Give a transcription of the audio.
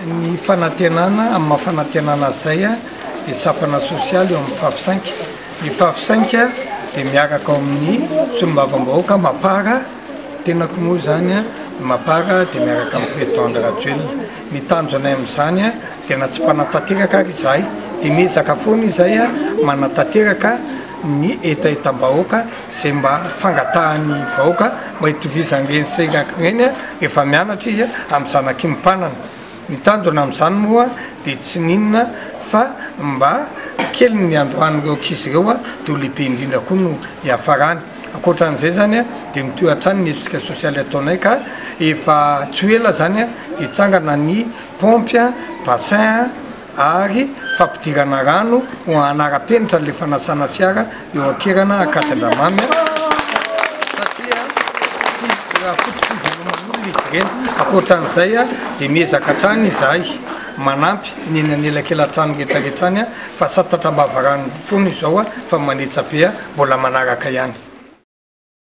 Ny fanantenana amin'ny mahafanantenana zay dia sapana sosialy eo amin'ny fahafisainka. Ny fahafisainka dia miaraka ao amin'ny solombavambahoaka mapara tenako moa zany mapara dia miaraka amin'ny président Rajoelina. Ny tanjonay amin'izany tena tsy mpanantanteraka ary izahay dia miezaka foana izay manantanteraka ny etaetam-bahoaka izay mba fangatahan'ny vahoaka mba hitovizan'ireny serakireny efa mianatra izy amin'ny zanaky ny mpanana. Ny tanjona amin'izany moa dia tsy ninona fa mba kely ny andohan'ireo ankizy ireo dia lehibe indrindra koa no hiafarany. Ankoatran'izay zany dia mitohatra ny hetsika sosialy ataonay ka efa tsy ho ela zany dia hitsangana ny pompy bassin ary fampidirana rano ho anara-penitra le fanasana fiara eo ankirana Akatindramamy satria raha fotokozan'olona izy ireny. Ankoatran'izay dia miezaka hatrany izahay manampy ny anelakelan-trano rehetrarehetrany fa satatra mbavarany foana izao fa manetsabe mbola manaraka ihany.